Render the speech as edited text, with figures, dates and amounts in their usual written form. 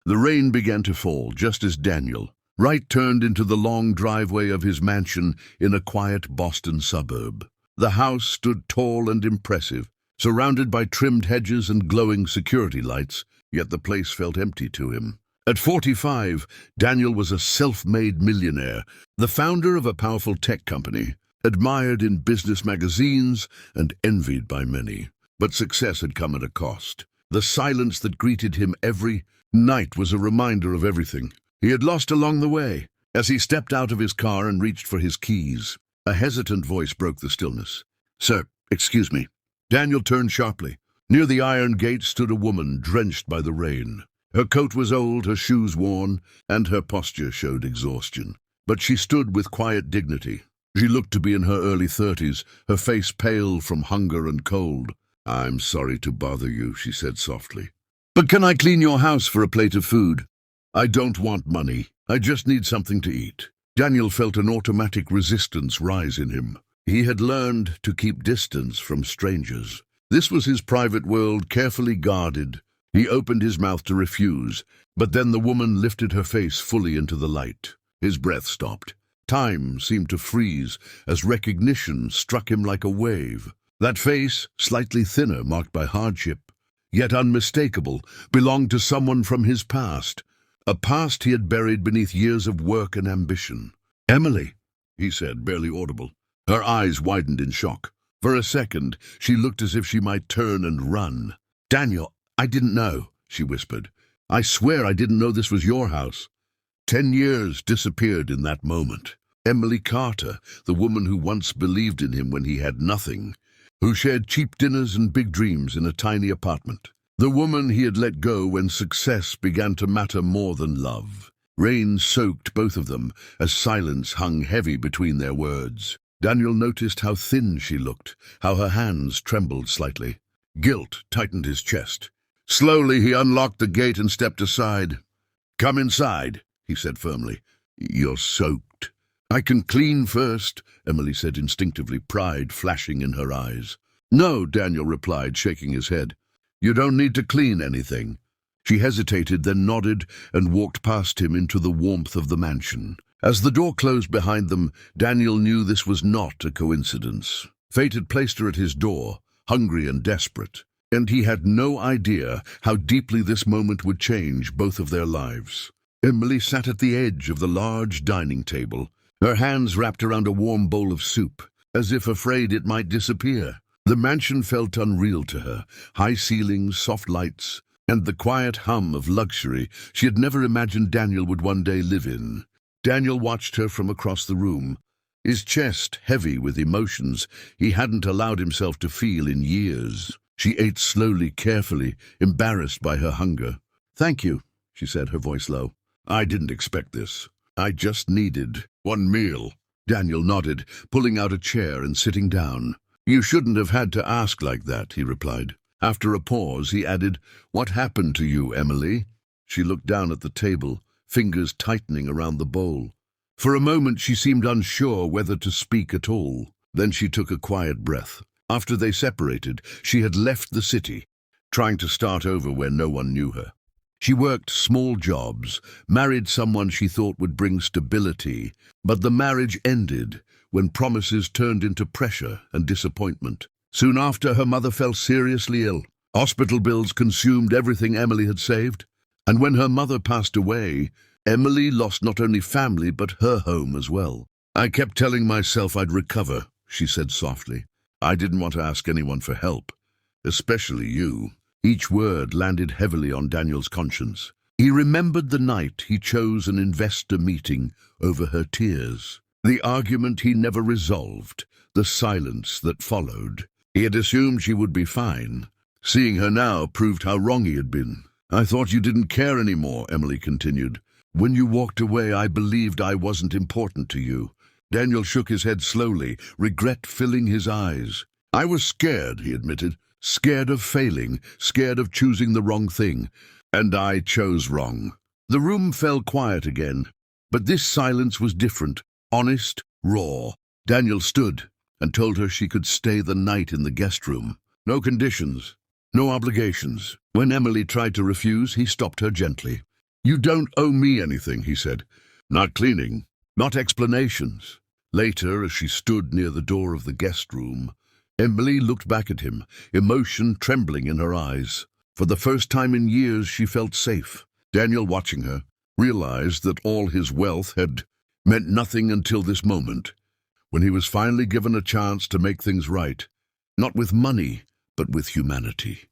The rain began to fall just as Daniel Wright turned into the long driveway of his mansion in a quiet Boston suburb. The house stood tall and impressive, surrounded by trimmed hedges and glowing security lights, yet the place felt empty to him. At 45, Daniel was a self-made millionaire, the founder of a powerful tech company, admired in business magazines and envied by many. But success had come at a cost. The silence that greeted him every night was a reminder of everything he had lost along the way. As he stepped out of his car and reached for his keys, a hesitant voice broke the stillness. "Sir, excuse me." Daniel turned sharply. Near the iron gate stood a woman drenched by the rain. Her coat was old, her shoes worn, and her posture showed exhaustion. But she stood with quiet dignity. She looked to be in her early 30s, her face pale from hunger and cold. "I'm sorry to bother you," she said softly. "But can I clean your house for a plate of food?" "I don't want money. I just need something to eat." Daniel felt an automatic resistance rise in him. He had learned to keep distance from strangers. This was his private world, carefully guarded. He opened his mouth to refuse, but then the woman lifted her face fully into the light. His breath stopped. Time seemed to freeze as recognition struck him like a wave. That face, slightly thinner, marked by hardship, yet unmistakable, belonged to someone from his past. A past he had buried beneath years of work and ambition. "Emily," he said, barely audible. Her eyes widened in shock. For a second, she looked as if she might turn and run. "Daniel, I didn't know," she whispered. "I swear I didn't know this was your house." 10 years disappeared in that moment. Emily Carter, the woman who once believed in him when he had nothing, who shared cheap dinners and big dreams in a tiny apartment. The woman he had let go when success began to matter more than love. Rain soaked both of them as silence hung heavy between their words. Daniel noticed how thin she looked, how her hands trembled slightly. Guilt tightened his chest. Slowly he unlocked the gate and stepped aside. "Come inside," he said firmly. "You're soaked." "I can clean first," Emily said instinctively, pride flashing in her eyes. "No," Daniel replied, shaking his head. "You don't need to clean anything." She hesitated, then nodded and walked past him into the warmth of the mansion. As the door closed behind them, Daniel knew this was not a coincidence. Fate had placed her at his door, hungry and desperate, and he had no idea how deeply this moment would change both of their lives. Emily sat at the edge of the large dining table, her hands wrapped around a warm bowl of soup, as if afraid it might disappear. The mansion felt unreal to her, high ceilings, soft lights, and the quiet hum of luxury she had never imagined Daniel would one day live in. Daniel watched her from across the room, his chest heavy with emotions he hadn't allowed himself to feel in years. She ate slowly, carefully, embarrassed by her hunger. "Thank you," she said, her voice low. "I didn't expect this. I just needed one meal." Daniel nodded, pulling out a chair and sitting down. "You shouldn't have had to ask like that," he replied. After a pause, he added, "What happened to you, Emily?" She looked down at the table, fingers tightening around the bowl. For a moment she seemed unsure whether to speak at all. Then she took a quiet breath. After they separated, she had left the city, trying to start over where no one knew her. She worked small jobs, married someone she thought would bring stability, but the marriage ended when promises turned into pressure and disappointment. Soon after, her mother fell seriously ill. Hospital bills consumed everything Emily had saved. And when her mother passed away, Emily lost not only family but her home as well. "I kept telling myself I'd recover," she said softly. "I didn't want to ask anyone for help, especially you." Each word landed heavily on Daniel's conscience. He remembered the night he chose an investor meeting over her tears, the argument he never resolved, the silence that followed. He had assumed she would be fine. Seeing her now proved how wrong he had been. "I thought you didn't care anymore," Emily continued. "When you walked away, I believed I wasn't important to you." Daniel shook his head slowly, regret filling his eyes. "I was scared," he admitted. "Scared of failing, scared of choosing the wrong thing. And I chose wrong." The room fell quiet again, but this silence was different, honest, raw. Daniel stood and told her she could stay the night in the guest room. No conditions, no obligations. When Emily tried to refuse, he stopped her gently. "You don't owe me anything," he said. "Not cleaning, not explanations." Later, as she stood near the door of the guest room, Emily looked back at him, emotion trembling in her eyes. For the first time in years, she felt safe. Daniel, watching her, realized that all his wealth had meant nothing until this moment, when he was finally given a chance to make things right, not with money, but with humanity.